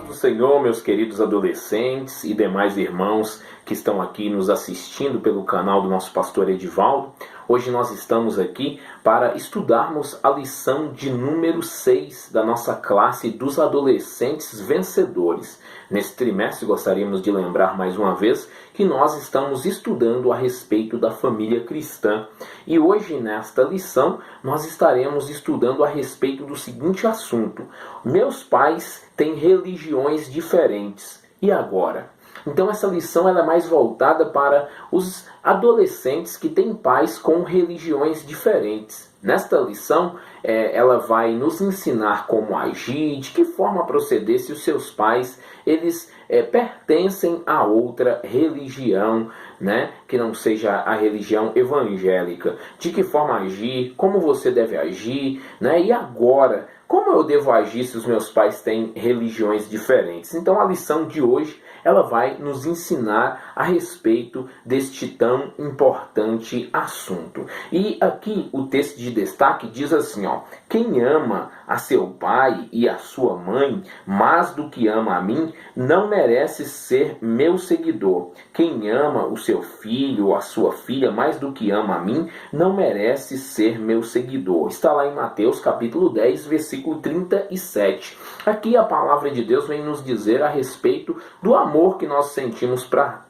do Senhor, meus queridos adolescentes e demais irmãos que estão aqui nos assistindo pelo canal do nosso pastor Edivaldo. Hoje nós estamos aqui para estudarmos a lição de número 6 da nossa classe dos adolescentes vencedores. Nesse trimestre gostaríamos de lembrar mais uma vez que nós estamos estudando a respeito da família cristã. E hoje nesta lição nós estaremos estudando a respeito do seguinte assunto: meus pais têm religiões diferentes. E agora? Então essa lição ela é mais voltada para os adolescentes que têm pais com religiões diferentes. Nesta lição, ela vai nos ensinar como agir, de que forma proceder se os seus pais eles pertencem a outra religião, né, que não seja a religião evangélica. De que forma agir, como você deve agir, né, e agora, como eu devo agir se os meus pais têm religiões diferentes? Então a lição de hoje ela vai nos ensinar a respeito deste tão importante assunto. E aqui o texto de destaque diz assim, ó: quem ama a seu pai e a sua mãe mais do que ama a mim, não merece ser meu seguidor. Quem ama o seu filho ou a sua filha mais do que ama a mim, não merece ser meu seguidor. Está lá em Mateus capítulo 10, versículo 37. Aqui a palavra de Deus vem nos dizer a respeito do amor que nós sentimos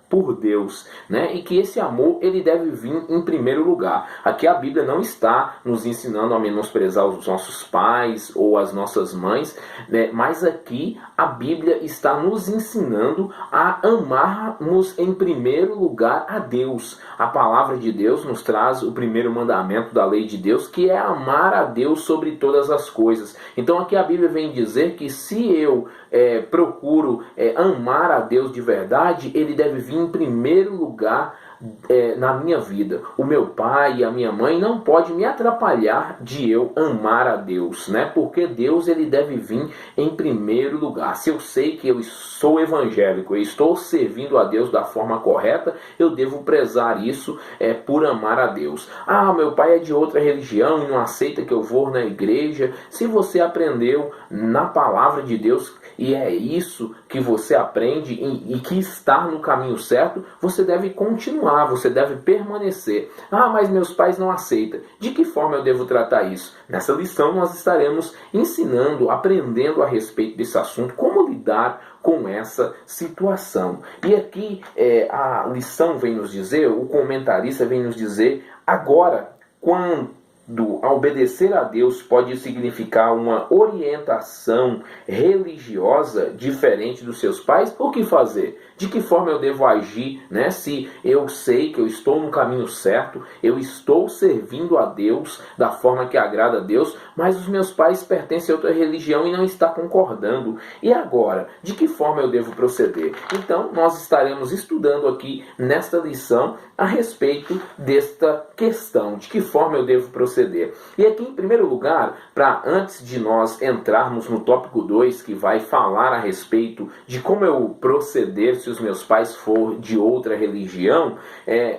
por Deus, né? E que esse amor ele deve vir em primeiro lugar. Aqui a Bíblia não está nos ensinando a menosprezar os nossos pais ou as nossas mães, né? Mas aqui a Bíblia está nos ensinando a amarmos em primeiro lugar a Deus. A palavra de Deus nos traz o primeiro mandamento da lei de Deus, que é amar a Deus sobre todas as coisas. Então aqui a Bíblia vem dizer que se eu procuro amar a Deus de verdade, ele deve vir em primeiro lugar na minha vida. O meu pai e a minha mãe não pode me atrapalhar de eu amar a Deus, né? Porque Deus ele deve vir em primeiro lugar. Se eu sei que eu sou evangélico e estou servindo a Deus da forma correta, eu devo prezar isso por amar a Deus. Ah, meu pai é de outra religião e não aceita que eu vou na igreja. Se você aprendeu na palavra de Deus e é isso que você aprende e que está no caminho certo, você deve continuar, você deve permanecer. Ah, mas meus pais não aceitam. De que forma eu devo tratar isso? Nessa lição nós estaremos ensinando, aprendendo a respeito desse assunto, como lidar com essa situação. E aqui a lição vem nos dizer, o comentarista vem nos dizer, agora, quando obedecer a Deus pode significar uma orientação religiosa diferente dos seus pais, o que fazer? De que forma eu devo agir, né? Se eu sei que eu estou no caminho certo, eu estou servindo a Deus da forma que agrada a Deus, mas os meus pais pertencem a outra religião e não estão concordando. E agora? De que forma eu devo proceder? Então, nós estaremos estudando aqui nesta lição a respeito desta questão, de que forma eu devo proceder. E aqui, em primeiro lugar, antes de nós entrarmos no tópico 2, que vai falar a respeito de como eu proceder se os meus pais for de outra religião,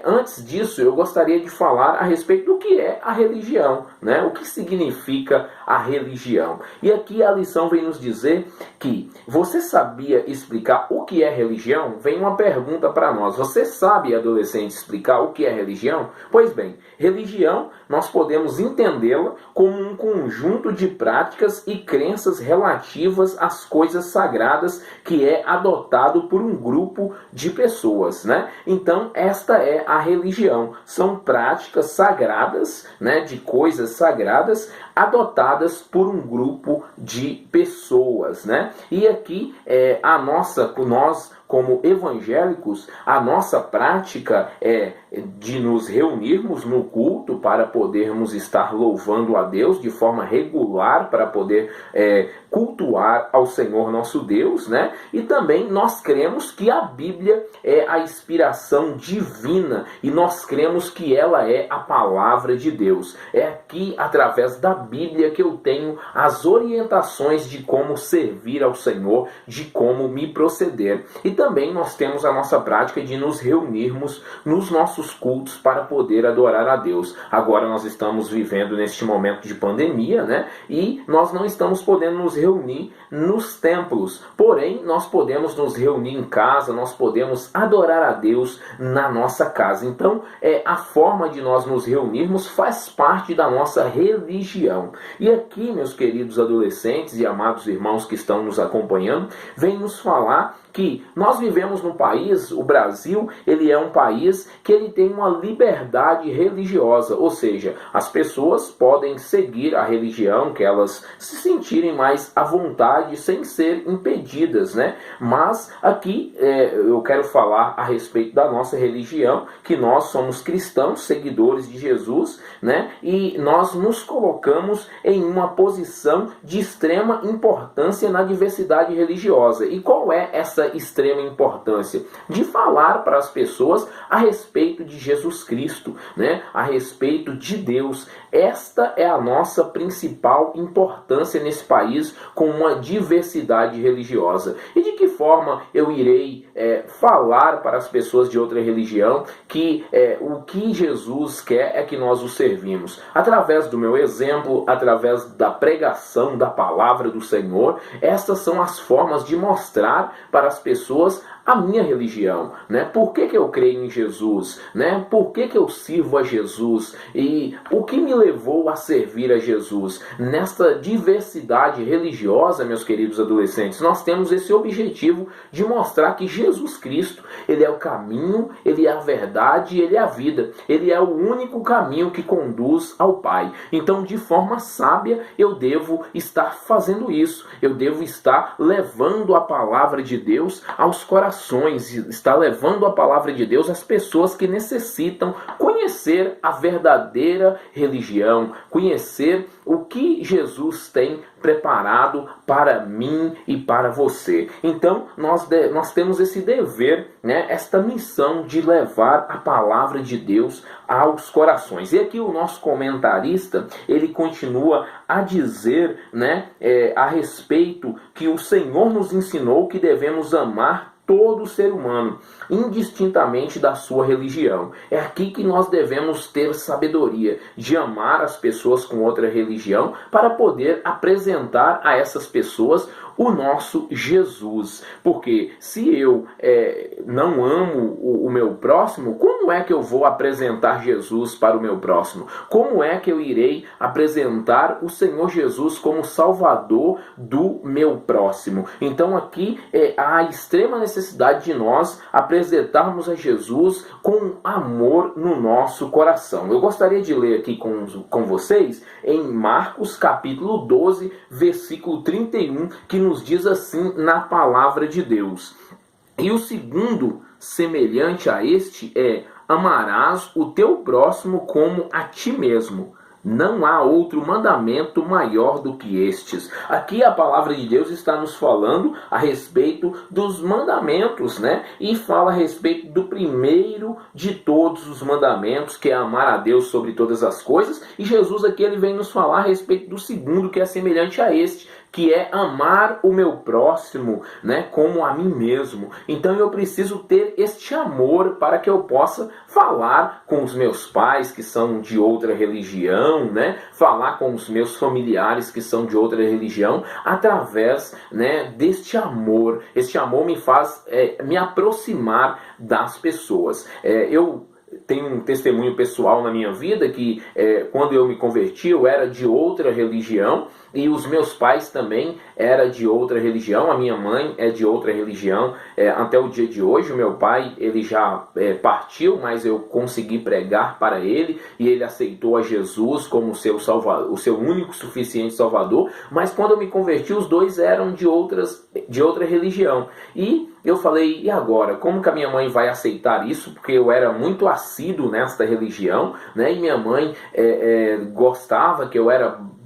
antes disso eu gostaria de falar a respeito do que é a religião, né? O que significa a religião. E aqui a lição vem nos dizer que você sabia explicar o que é religião? Vem uma pergunta para nós. Você sabe, adolescente, explicar o que é religião? Pois bem, religião nós podemos entendê-la como um conjunto de práticas e crenças relativas às coisas sagradas que é adotado por um grupo de pessoas, né? Então, esta é a religião. São práticas sagradas, né, de coisas sagradas adotadas por um grupo de pessoas, né? E aqui nós como evangélicos, a nossa prática é de nos reunirmos no culto para podermos estar louvando a Deus de forma regular, para poder cultuar ao Senhor nosso Deus, né? E também nós cremos que a Bíblia é a inspiração divina e nós cremos que ela é a palavra de Deus. É aqui, através da Bíblia, que eu tenho as orientações de como servir ao Senhor, de como me proceder. E também nós temos a nossa prática de nos reunirmos nos nossos nossos cultos para poder adorar a Deus. Agora nós estamos vivendo neste momento de pandemia, né? E nós não estamos podendo nos reunir nos templos. Porém, nós podemos nos reunir em casa, nós podemos adorar a Deus na nossa casa. Então, a forma de nós nos reunirmos faz parte da nossa religião. E aqui, meus queridos adolescentes e amados irmãos que estão nos acompanhando, vem nos falar que nós vivemos num país, o Brasil, ele é um país que ele tem uma liberdade religiosa, ou seja, as pessoas podem seguir a religião que elas se sentirem mais à vontade, sem ser impedidas, né? Mas aqui eu quero falar a respeito da nossa religião, que nós somos cristãos, seguidores de Jesus, né? E nós nos colocamos em uma posição de extrema importância na diversidade religiosa. E qual é essa extrema importância? De falar para as pessoas a respeito de Jesus Cristo, né? A respeito de Deus. Esta é a nossa principal importância nesse país com uma diversidade religiosa. E de que forma eu irei falar para as pessoas de outra religião que o que Jesus quer é que nós o servimos? Através do meu exemplo, através da pregação da palavra do Senhor. Estas são as formas de mostrar para as pessoas a minha religião, né? Por que eu creio em Jesus, né? Por que eu sirvo a Jesus? E o que me levou a servir a Jesus? Nesta diversidade religiosa, meus queridos adolescentes, nós temos esse objetivo de mostrar que Jesus Cristo, ele é o caminho, ele é a verdade, ele é a vida. Ele é o único caminho que conduz ao Pai. Então, de forma sábia, eu devo estar fazendo isso. Eu devo estar levando a palavra de Deus aos corações, está levando a palavra de Deus às pessoas que necessitam conhecer a verdadeira religião, conhecer o que Jesus tem preparado para mim e para você. Então, nós temos esse dever, né, esta missão de levar a palavra de Deus aos corações. E aqui o nosso comentarista, ele continua a dizer, né, a respeito que o Senhor nos ensinou que devemos amar todo ser humano, indistintamente da sua religião. É aqui que nós devemos ter sabedoria de amar as pessoas com outra religião para poder apresentar a essas pessoas o nosso Jesus. Porque se eu não amo o meu próximo, como é que eu vou apresentar Jesus para o meu próximo? Como é que eu irei apresentar o Senhor Jesus como Salvador do meu próximo? Então aqui há extrema necessidade de nós apresentarmos a Jesus com amor no nosso coração. Eu gostaria de ler aqui com vocês em Marcos capítulo 12, versículo 31, que nos diz assim na palavra de Deus: e o segundo, semelhante a este, amarás o teu próximo como a ti mesmo. Não há outro mandamento maior do que estes. Aqui a palavra de Deus está nos falando a respeito dos mandamentos, né? E fala a respeito do primeiro de todos os mandamentos, que é amar a Deus sobre todas as coisas. E Jesus aqui ele vem nos falar a respeito do segundo, que é semelhante a este, que é amar o meu próximo, né, como a mim mesmo. Então eu preciso ter este amor para que eu possa falar com os meus pais que são de outra religião, né, falar com os meus familiares que são de outra religião, através, né, deste amor. Este amor me faz me aproximar das pessoas. Eu tenho um testemunho pessoal na minha vida que quando eu me converti eu era de outra religião e os meus pais também eram de outra religião. A minha mãe é de outra religião. Até o dia de hoje o meu pai ele já partiu, mas eu consegui pregar para ele e ele aceitou a Jesus como seu salvador, o seu único suficiente salvador. Mas quando eu me converti os dois eram de outra religião. E eu falei, e agora? Como que a minha mãe vai aceitar isso? Porque eu era muito assíduo nesta religião, né? E minha mãe gostava que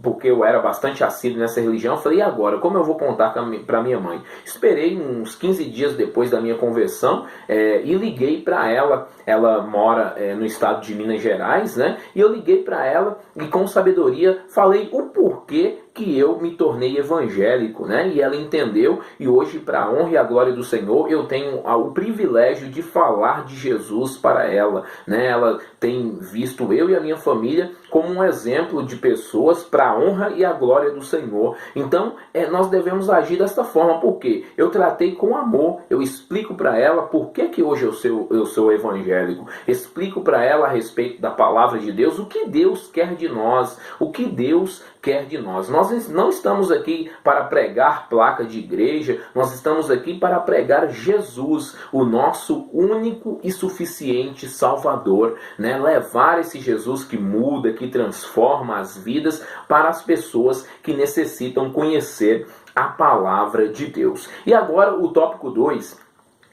porque eu era bastante assíduo nessa religião. Eu falei, e agora? Como eu vou contar para minha mãe? Esperei uns 15 dias depois da minha conversão e liguei para ela. Ela mora no estado de Minas Gerais, né? E eu liguei para ela e com sabedoria falei o porquê que eu me tornei evangélico, né? E ela entendeu, e hoje, para a honra e a glória do Senhor, eu tenho o privilégio de falar de Jesus para ela, né? Ela tem visto eu e a minha família como um exemplo de pessoas para a honra e a glória do Senhor. Então, nós devemos agir desta forma, porque eu tratei com amor, eu explico para ela por que hoje eu sou evangélico, explico para ela a respeito da palavra de Deus, o que Deus quer de nós, o que Deus quer de nós. Nós não estamos aqui para pregar placa de igreja, nós estamos aqui para pregar Jesus, o nosso único e suficiente Salvador, né? Levar esse Jesus que muda, que transforma as vidas para as pessoas que necessitam conhecer a palavra de Deus. E agora o tópico 2,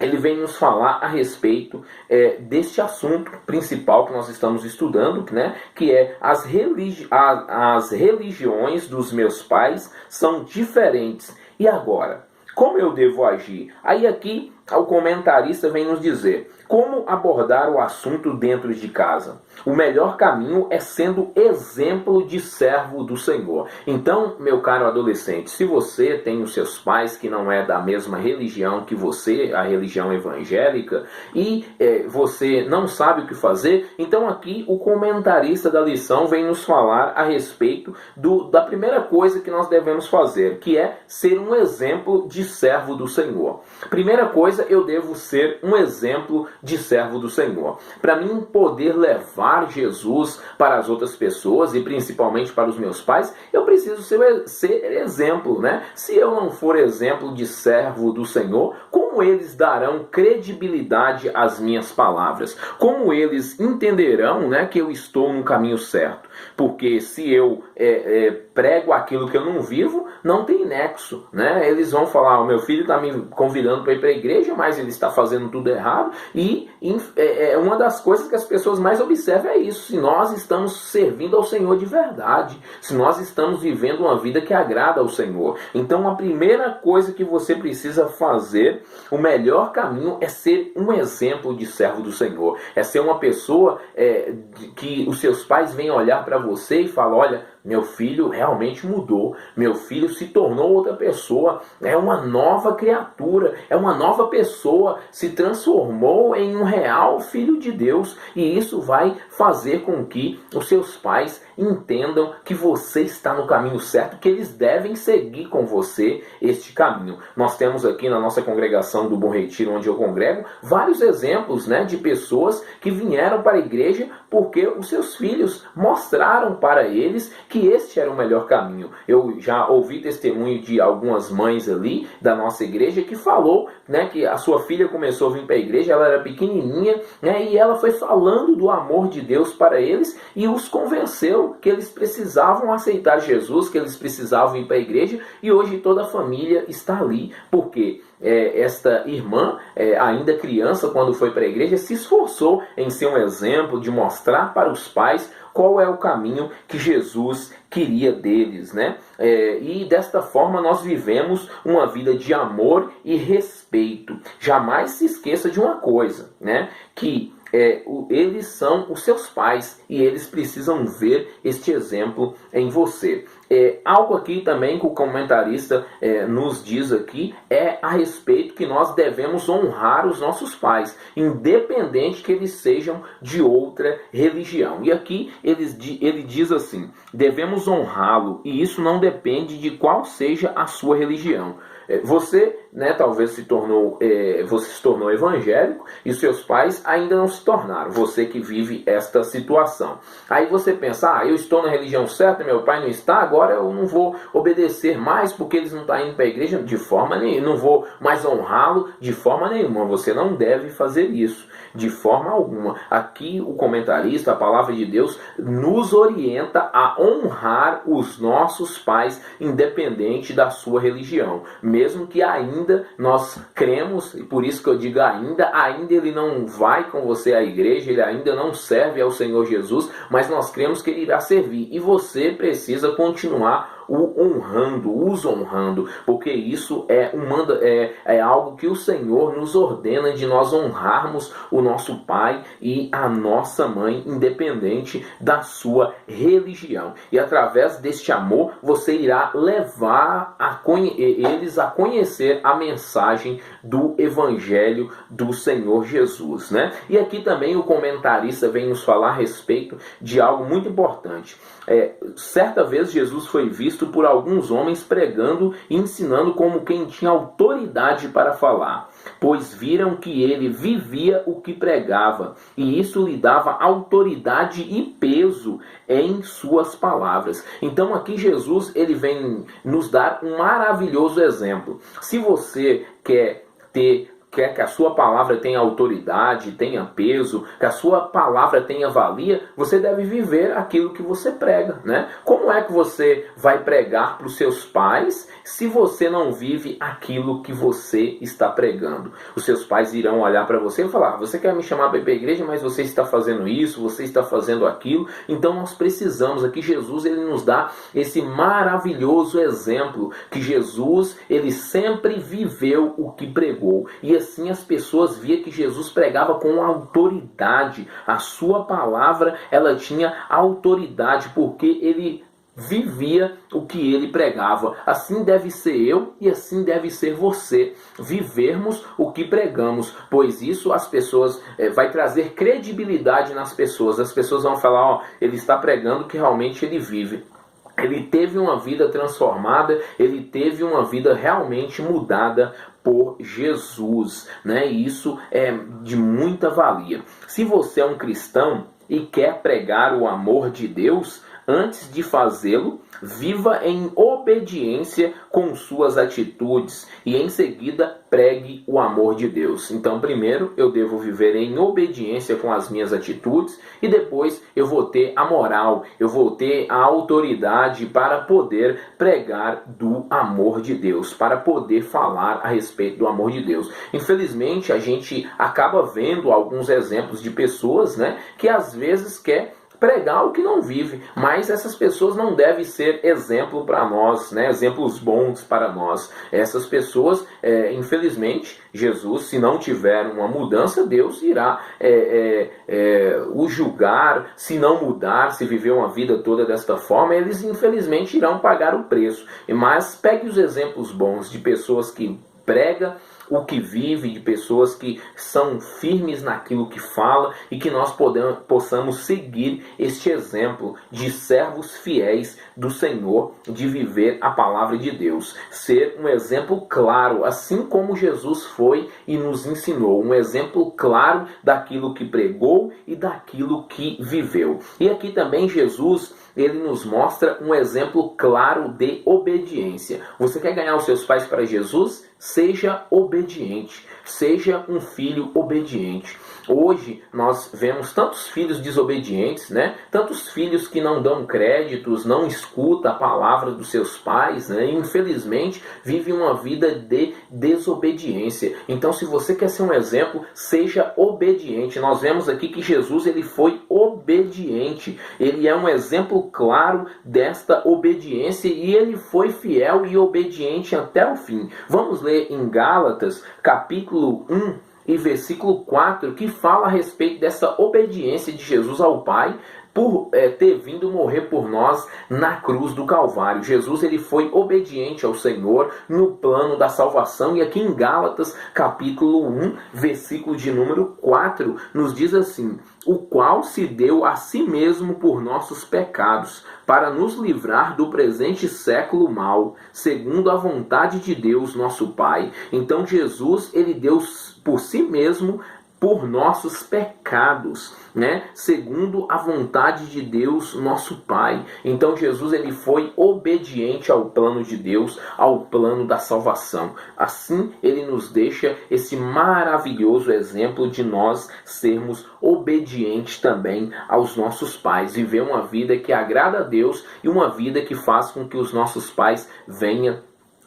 ele vem nos falar a respeito deste assunto principal que nós estamos estudando, né? Que é as religiões dos meus pais são diferentes. E agora? Como eu devo agir? Aí aqui o comentarista vem nos dizer: como abordar o assunto dentro de casa? O melhor caminho é sendo exemplo de servo do Senhor. Então, meu caro adolescente, se você tem os seus pais que não é da mesma religião que você, a religião evangélica, e você não sabe o que fazer, então aqui o comentarista da lição vem nos falar a respeito da primeira coisa que nós devemos fazer, que é ser um exemplo de servo do Senhor. Primeira coisa, eu devo ser um exemplo de servo do Senhor. Para mim poder levar Jesus para as outras pessoas e principalmente para os meus pais, eu preciso ser exemplo, né? Se eu não for exemplo de servo do Senhor, como eles darão credibilidade às minhas palavras? Como eles entenderão, né, que eu estou no caminho certo? Porque se eu prego aquilo que eu não vivo, não tem nexo, né? Eles vão falar: o meu filho está me convidando para ir para a igreja, mas ele está fazendo tudo errado. E uma das coisas que as pessoas mais observam é isso: se nós estamos servindo ao Senhor de verdade, se nós estamos vivendo uma vida que agrada ao Senhor. Então a primeira coisa que você precisa fazer, o melhor caminho, é ser um exemplo de servo do Senhor. É ser uma pessoa que os seus pais venham olhar para você e falar: olha, meu filho realmente mudou, meu filho se tornou outra pessoa, é uma nova criatura, é uma nova pessoa, se transformou em um real filho de Deus. E isso vai fazer com que os seus pais entendam que você está no caminho certo, que eles devem seguir com você este caminho. Nós temos aqui na nossa congregação do Bom Retiro, onde eu congrego, vários exemplos, né, de pessoas que vieram para a igreja porque os seus filhos mostraram para eles que este era o melhor caminho. Eu já ouvi testemunho de algumas mães ali da nossa igreja que falou, né, que a sua filha começou a vir para a igreja, ela era pequenininha, né, e ela foi falando do amor de Deus para eles e os convenceu que eles precisavam aceitar Jesus, que eles precisavam ir para a igreja, e hoje toda a família está ali, porque esta irmã, ainda criança, quando foi para a igreja, se esforçou em ser um exemplo, de mostrar para os pais qual é o caminho que Jesus queria deles, né? E desta forma nós vivemos uma vida de amor e respeito. Jamais se esqueça de uma coisa, né? Que eles são os seus pais e eles precisam ver este exemplo em você. Algo aqui também que o comentarista nos diz aqui é a respeito que nós devemos honrar os nossos pais, independente que eles sejam de outra religião. E aqui ele diz assim: devemos honrá-lo, e isso não depende de qual seja a sua religião. Você, né, talvez você se tornou evangélico e seus pais ainda não se tornaram. Você que vive esta situação. Aí você pensa: eu estou na religião certa, meu pai não está, agora eu não vou obedecer mais porque eles não estão indo para a igreja de forma nenhuma, não vou mais honrá-lo de forma nenhuma. Você não deve fazer isso de forma alguma. Aqui o comentarista, a palavra de Deus, nos orienta a honrar os nossos pais, independente da sua religião. Mesmo que ainda nós cremos, e por isso que eu digo ainda ele não vai com você à igreja, ele ainda não serve ao Senhor Jesus, mas nós cremos que ele irá servir. E você precisa continuar os honrando, porque isso é algo que o Senhor nos ordena de nós honrarmos o nosso pai e a nossa mãe, independente da sua religião. E através deste amor, você irá levar eles a conhecer a mensagem do Evangelho do Senhor Jesus, né? E aqui também o comentarista vem nos falar a respeito de algo muito importante. Certa vez Jesus foi visto por alguns homens pregando e ensinando como quem tinha autoridade para falar, pois viram que ele vivia o que pregava, e isso lhe dava autoridade e peso em suas palavras. Então aqui Jesus ele vem nos dar um maravilhoso exemplo. Se você quer que a sua palavra tenha autoridade, tenha peso, que a sua palavra tenha valia, você deve viver aquilo que você prega, né? Como é que você vai pregar para os seus pais se você não vive aquilo que você está pregando? Os seus pais irão olhar para você e falar: você quer me chamar para ir para a igreja, mas você está fazendo isso, você está fazendo aquilo. Então nós precisamos, aqui Jesus ele nos dá esse maravilhoso exemplo, que Jesus ele sempre viveu o que pregou. E assim as pessoas viam que Jesus pregava com autoridade. A sua palavra ela tinha autoridade, porque ele vivia o que ele pregava. Assim deve ser eu e assim deve ser você, vivermos o que pregamos, pois isso as pessoas vai trazer credibilidade nas pessoas. As pessoas vão falar: ele está pregando que realmente ele vive. Ele teve uma vida transformada, ele teve uma vida realmente mudada por Jesus, né? E isso é de muita valia. Se você é um cristão e quer pregar o amor de Deus, antes de fazê-lo, viva em obediência com suas atitudes e em seguida pregue o amor de Deus. Então, primeiro eu devo viver em obediência com as minhas atitudes e depois eu vou ter a moral, eu vou ter a autoridade para poder pregar do amor de Deus, para poder falar a respeito do amor de Deus. Infelizmente, a gente acaba vendo alguns exemplos de pessoas, né, que às vezes quer pregar o que não vive, mas essas pessoas não devem ser exemplo para nós, né? Exemplos bons para nós. Essas pessoas, infelizmente, Jesus, se não tiver uma mudança, Deus irá o julgar. Se não mudar, se viver uma vida toda desta forma, eles infelizmente irão pagar o preço. Mas pegue os exemplos bons de pessoas que pregam o que vive, de pessoas que são firmes naquilo que fala e que nós possamos seguir este exemplo de servos fiéis do Senhor, de viver a palavra de Deus. Ser um exemplo claro, assim como Jesus foi e nos ensinou. Um exemplo claro daquilo que pregou e daquilo que viveu. E aqui também Jesus, ele nos mostra um exemplo claro de obediência. Você quer ganhar os seus pais para Jesus? Seja obediente, seja um filho obediente. Hoje nós vemos tantos filhos desobedientes, né? Tantos filhos que não dão créditos, não escutam a palavra dos seus pais, né? E, infelizmente, vivem uma vida de desobediência. Então, se você quer ser um exemplo, seja obediente. Nós vemos aqui que Jesus ele foi obediente. Ele é um exemplo claro desta obediência e ele foi fiel e obediente até o fim. Vamos ler em Gálatas, capítulo 1, e versículo 4, que fala a respeito dessa obediência de Jesus ao Pai por ter vindo morrer por nós na cruz do Calvário. Jesus ele foi obediente ao Senhor no plano da salvação. E aqui em Gálatas, capítulo 1, versículo de número 4, nos diz assim: o qual se deu a si mesmo por nossos pecados, para nos livrar do presente século mau, segundo a vontade de Deus, nosso Pai. Então Jesus, ele deu por si mesmo por nossos pecados, né? Segundo a vontade de Deus, nosso Pai. Então Jesus ele foi obediente ao plano de Deus, ao plano da salvação. Assim ele nos deixa esse maravilhoso exemplo de nós sermos obedientes também aos nossos pais, viver uma vida que agrada a Deus e uma vida que faz com que os nossos pais venham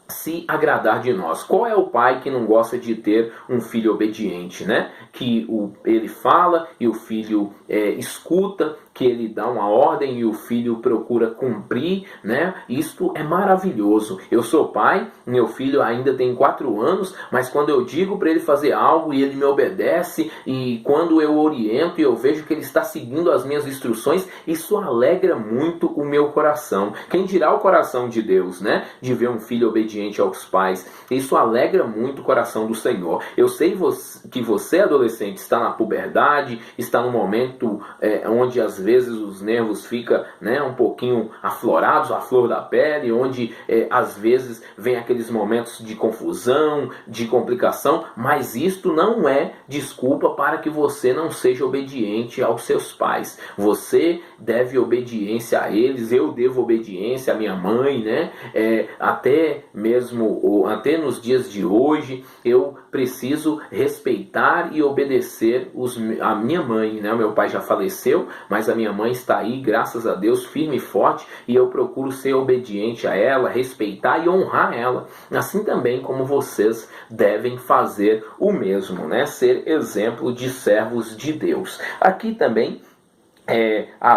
se agradar de nós. Qual é o pai que não gosta de ter um filho obediente, né? Que ele fala e o filho escuta que ele dá uma ordem e o filho procura cumprir, né? Isto é maravilhoso. Eu sou pai, meu filho ainda tem 4 anos, mas quando eu digo para ele fazer algo e ele me obedece, e quando eu oriento e eu vejo que ele está seguindo as minhas instruções, isso alegra muito o meu coração. Quem dirá o coração de Deus, né? De ver um filho obediente aos pais. Isso alegra muito o coração do Senhor. Eu sei que você, adolescente, está na puberdade, está no momento onde às vezes os nervos ficam, né, um pouquinho aflorados, à flor da pele, onde às vezes vem aqueles momentos de confusão, de complicação, mas isto não é desculpa para que você não seja obediente aos seus pais. Você deve obediência a eles, eu devo obediência à minha mãe, né? Até nos dias de hoje, eu preciso respeitar e obedecer a minha mãe, né? O meu pai já faleceu, mas a minha mãe está aí, graças a Deus, firme e forte, e eu procuro ser obediente a ela, respeitar e honrar ela. Assim também como vocês devem fazer o mesmo, né? Ser exemplo de servos de Deus. Aqui também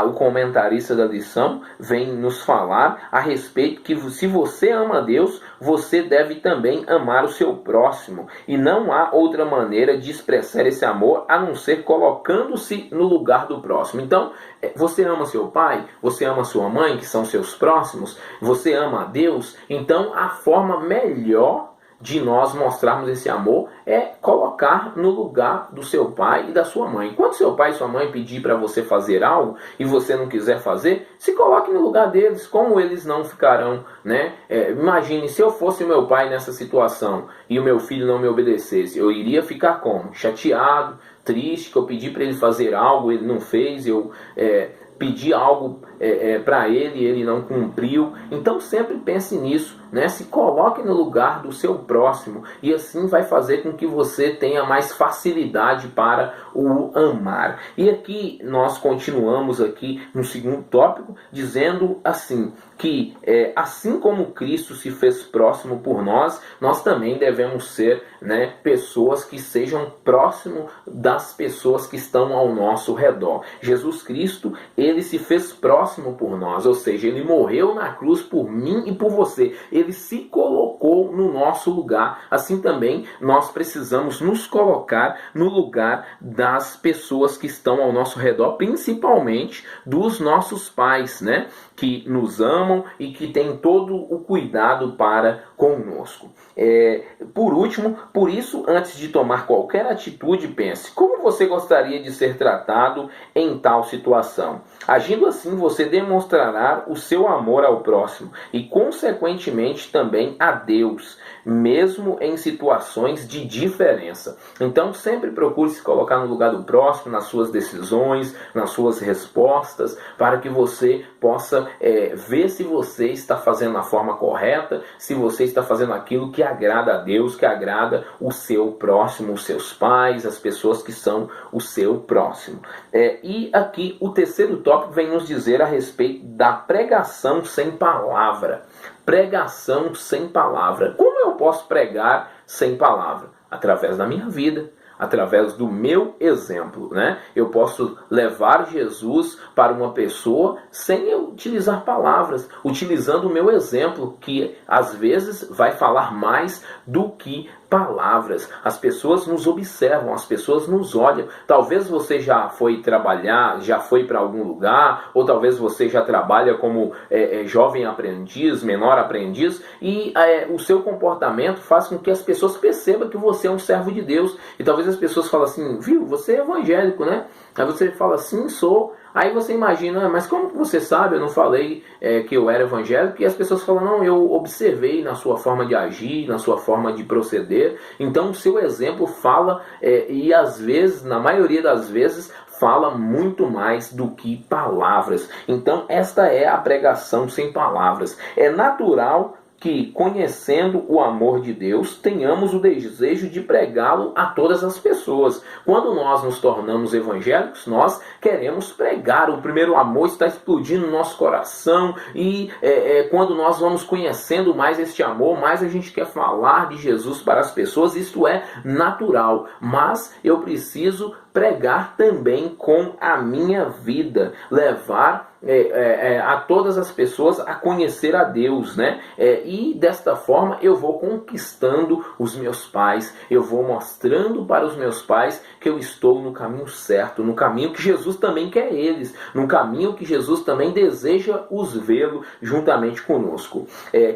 o comentarista da lição vem nos falar a respeito que se você ama a Deus, você deve também amar o seu próximo. E não há outra maneira de expressar esse amor a não ser colocando-se no lugar do próximo. Então, você ama seu pai, você ama sua mãe, que são seus próximos, você ama a Deus, então a forma melhor de nós mostrarmos esse amor é colocar no lugar do seu pai e da sua mãe. Quando seu pai e sua mãe pedir para você fazer algo e você não quiser fazer, se coloque no lugar deles. Como eles não ficarão, né? Imagine, se eu fosse o meu pai nessa situação e o meu filho não me obedecesse, eu iria ficar como? Chateado, triste, que eu pedi para ele fazer algo, ele não fez, eu pedi algo para ele, ele não cumpriu. Então sempre pense nisso, né? Se coloque no lugar do seu próximo, e assim vai fazer com que você tenha mais facilidade para o amar. E aqui nós continuamos aqui no segundo tópico, dizendo assim, que assim como Cristo se fez próximo por nós, nós também devemos ser, né, pessoas que sejam próximo das pessoas que estão ao nosso redor. Jesus Cristo, ele se fez próximo por nós, ou seja, ele morreu na cruz por mim e por você. Ele se colocou no nosso lugar. Assim também nós precisamos nos colocar no lugar das pessoas que estão ao nosso redor, principalmente dos nossos pais, né, que nos amam e que têm todo o cuidado para conosco. Por último, por isso, antes de tomar qualquer atitude, pense: como você gostaria de ser tratado em tal situação? Agindo assim, você demonstrará o seu amor ao próximo e, consequentemente, também a Deus, mesmo em situações de diferença. Então, sempre procure se colocar no lugar do próximo, nas suas decisões, nas suas respostas, para que você possa ver se você está fazendo da forma correta, se você está fazendo aquilo que agrada a Deus, que agrada o seu próximo, os seus pais, as pessoas que são o seu próximo. E aqui o terceiro tópico vem nos dizer a respeito da pregação sem palavra. Pregação sem palavra. Como eu posso pregar sem palavra? Através da minha vida, através do meu exemplo, né? Eu posso levar Jesus para uma pessoa sem eu utilizar palavras, utilizando o meu exemplo, que às vezes vai falar mais do que palavras. As pessoas nos observam, as pessoas nos olham. Talvez você já foi trabalhar, já foi para algum lugar, ou talvez você já trabalha como jovem aprendiz, menor aprendiz, e o seu comportamento faz com que as pessoas percebam que você é um servo de Deus. E talvez as pessoas falem assim: viu, você é evangélico, né? Aí você fala: sim, sou. Aí você imagina: mas como você sabe? Eu não falei que eu era evangélico. E as pessoas falam: não, eu observei na sua forma de agir, na sua forma de proceder. Então o seu exemplo fala, e às vezes, na maioria das vezes, fala muito mais do que palavras. Então esta é a pregação sem palavras. É natural que, conhecendo o amor de Deus, tenhamos o desejo de pregá-lo a todas as pessoas. Quando nós nos tornamos evangélicos, nós queremos pregar. O primeiro amor está explodindo no nosso coração e quando nós vamos conhecendo mais este amor, mais a gente quer falar de Jesus para as pessoas. Isso é natural, mas eu preciso pregar também com a minha vida, levar a todas as pessoas a conhecer a Deus, né? E desta forma eu vou conquistando os meus pais, eu vou mostrando para os meus pais que eu estou no caminho certo, no caminho que Jesus também quer eles, no caminho que Jesus também deseja os vê-lo juntamente conosco.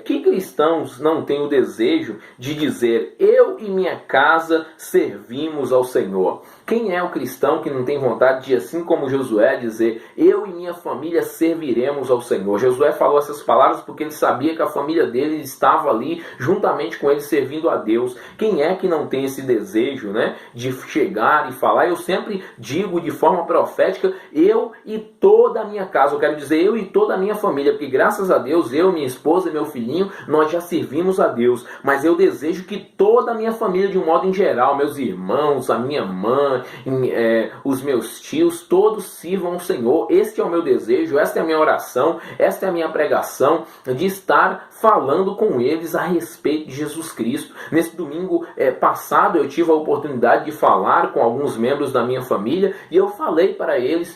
Que cristãos não têm o desejo de dizer: eu e minha casa servimos ao Senhor? Quem é o cristão que não tem vontade de, assim como Josué, dizer: eu e minha família serviremos ao Senhor? Josué falou essas palavras porque ele sabia que a família dele estava ali juntamente com ele servindo a Deus. Quem é que não tem esse desejo, né, de chegar e falar? Eu sempre digo de forma profética: eu e toda a minha casa. Eu quero dizer eu e toda a minha família, porque graças a Deus, eu, minha esposa e meu filhinho, nós já servimos a Deus. Mas eu desejo que toda a minha família, de um modo em geral, meus irmãos, a minha mãe, os meus tios, todos sirvam ao Senhor. Este é o meu desejo, esta é a minha oração, esta é a minha pregação, de estar falando com eles a respeito de Jesus Cristo. Nesse domingo passado eu tive a oportunidade de falar com alguns membros da minha família e eu falei para eles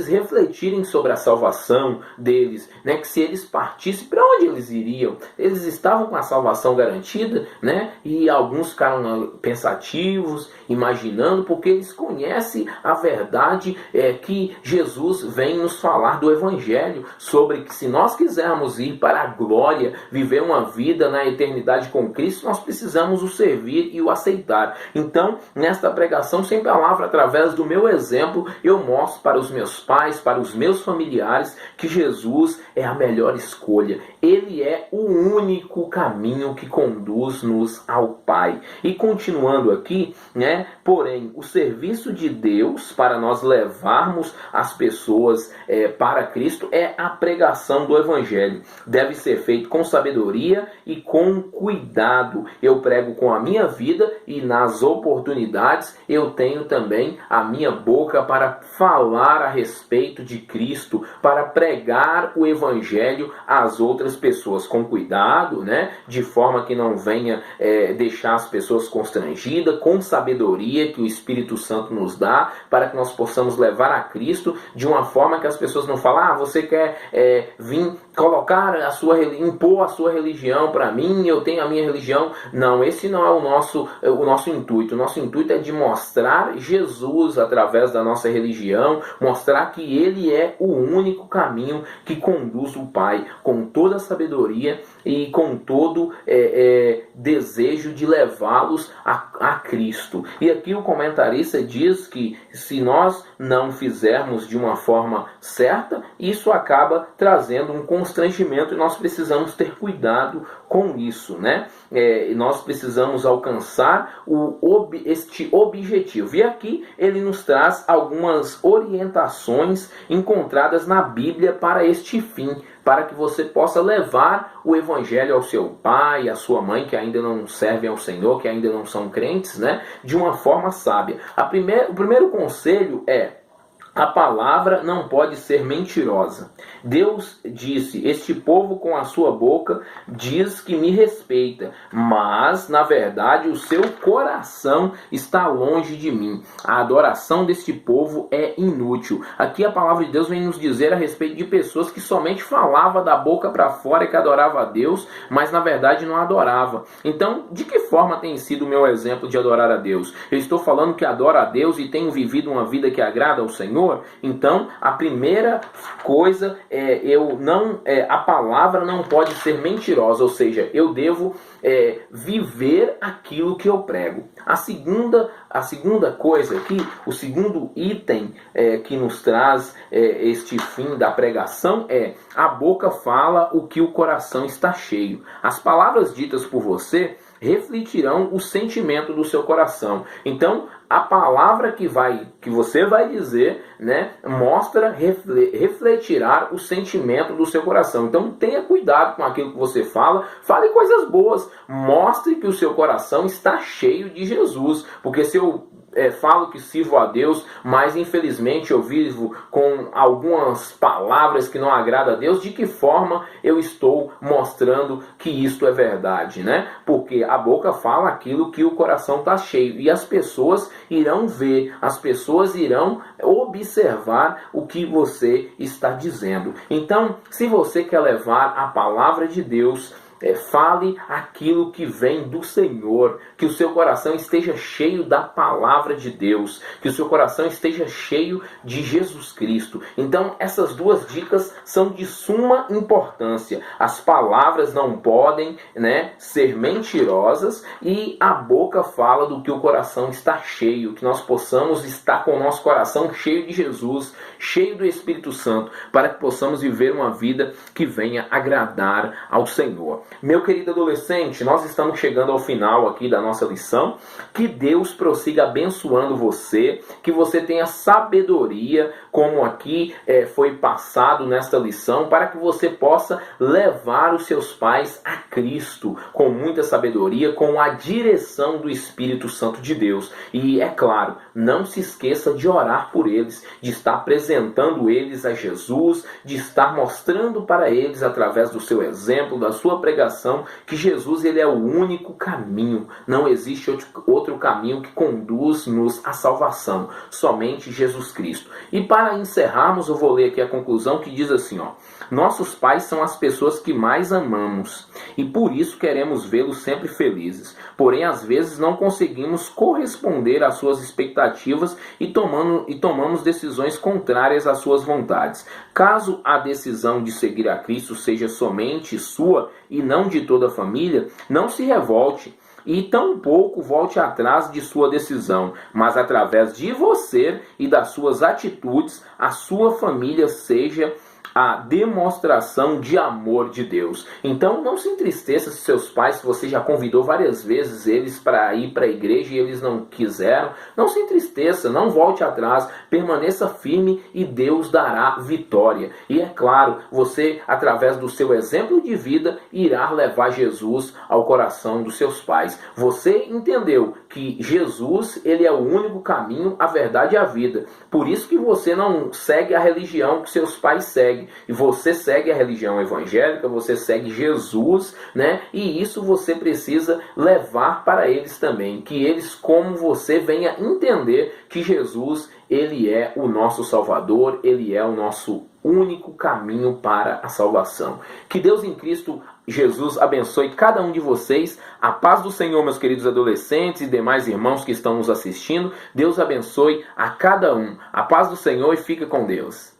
refletirem sobre a salvação deles, né? Que se eles partissem, para onde eles iriam? Eles estavam com a salvação garantida, né? E alguns ficaram pensativos, imaginando, porque eles conhecem a verdade que Jesus vem nos falar do Evangelho, sobre que se nós quisermos ir para a glória, viver uma vida na eternidade com Cristo, nós precisamos o servir e o aceitar. Então, nesta pregação sem palavra, através do meu exemplo, eu mostro para os meus pais, para os meus familiares, que Jesus é a melhor escolha. Ele é o único caminho que conduz-nos ao Pai. E continuando aqui, né? Porém, o serviço de Deus para nós levarmos as pessoas para Cristo é a pregação do Evangelho. Deve ser feito com sabedoria e com cuidado. Eu prego com a minha vida e nas oportunidades eu tenho também a minha boca para falar a respeito de Cristo, para pregar o Evangelho às outras pessoas com cuidado, né? De forma que não venha deixar as pessoas constrangidas, com sabedoria que o Espírito Santo nos dá, para que nós possamos levar a Cristo de uma forma que as pessoas não falem: você quer vir colocar impor a sua religião para mim, eu tenho a minha religião. Não, esse não é o nosso intuito. O nosso intuito é de mostrar Jesus através da nossa religião, mostrar que Ele é o único caminho que conduz o Pai, com toda a sabedoria e com todo desejo de levá-los a Cristo. E aqui o comentarista diz que se nós não fizermos de uma forma certa, isso acaba trazendo um constrangimento e nós precisamos ter cuidado com isso, né? Nós precisamos alcançar este objetivo. E aqui ele nos traz algumas orientações encontradas na Bíblia para este fim, para que você possa levar o Evangelho ao seu pai, à sua mãe, que ainda não servem ao Senhor, que ainda não são crentes, né? De uma forma sábia. O primeiro conselho é: a palavra não pode ser mentirosa. Deus disse: este povo com a sua boca diz que me respeita, mas na verdade o seu coração está longe de mim. A adoração deste povo é inútil. Aqui a palavra de Deus vem nos dizer a respeito de pessoas que somente falavam da boca para fora que adorava a Deus, mas na verdade não adorava. Então, de que forma tem sido o meu exemplo de adorar a Deus? Eu estou falando que adoro a Deus e tenho vivido uma vida que agrada ao Senhor? Então, a primeira coisa a palavra não pode ser mentirosa, ou seja, eu devo viver aquilo que eu prego. A segunda coisa aqui, o segundo item que nos traz este fim da pregação é: a boca fala o que o coração está cheio. As palavras ditas por você refletirão o sentimento do seu coração. Então, a palavra que você vai dizer, né, refletirá o sentimento do seu coração. Então tenha cuidado com aquilo que você fala, fale coisas boas, mostre que o seu coração está cheio de Jesus, porque se eu falo que sirvo a Deus, mas infelizmente eu vivo com algumas palavras que não agradam a Deus, de que forma eu estou mostrando que isto é verdade, né? Porque a boca fala aquilo que o coração está cheio, e as pessoas irão ver, as pessoas irão observar o que você está dizendo. Então, se você quer levar a palavra de Deus, fale aquilo que vem do Senhor, que o seu coração esteja cheio da palavra de Deus, que o seu coração esteja cheio de Jesus Cristo. Então essas duas dicas são de suma importância. As palavras não podem, ser mentirosas, e a boca fala do que o coração está cheio, que nós possamos estar com o nosso coração cheio de Jesus, cheio do Espírito Santo, para que possamos viver uma vida que venha agradar ao Senhor. Meu querido adolescente, nós estamos chegando ao final aqui da nossa lição. Que Deus prossiga abençoando você, que você tenha sabedoria, como aqui foi passado nesta lição, para que você possa levar os seus pais a Cristo com muita sabedoria, com a direção do Espírito Santo de Deus. E é claro, não se esqueça de orar por eles, de estar apresentando eles a Jesus, de estar mostrando para eles, através do seu exemplo, da sua pregação, que Jesus ele é o único caminho. Não existe outro caminho que conduz-nos à salvação, somente Jesus Cristo. E para encerrarmos, eu vou ler aqui a conclusão, que diz assim, nossos pais são as pessoas que mais amamos, e por isso queremos vê-los sempre felizes. Porém, às vezes não conseguimos corresponder às suas expectativas e tomamos decisões contrárias às suas vontades. Caso a decisão de seguir a Cristo seja somente sua e não de toda a família, não se revolte e tampouco volte atrás de sua decisão, mas através de você e das suas atitudes, a sua família seja a demonstração de amor de Deus. Então não se entristeça se seus pais, se você já convidou várias vezes eles para ir para a igreja e eles não quiseram. Não se entristeça, não volte atrás, permaneça firme e Deus dará vitória. E é claro, você, através do seu exemplo de vida, irá levar Jesus ao coração dos seus pais. Você entendeu que Jesus, ele é o único caminho, a verdade e a vida. Por isso que você não segue a religião que seus pais seguem. E você segue a religião evangélica, você segue Jesus, E isso você precisa levar para eles também. Que eles, como você, venha entender que Jesus, ele é o nosso Salvador, ele é o nosso único caminho para a salvação. Que Deus em Cristo Jesus abençoe cada um de vocês. A paz do Senhor, meus queridos adolescentes e demais irmãos que estão nos assistindo. Deus abençoe a cada um. A paz do Senhor e fica com Deus.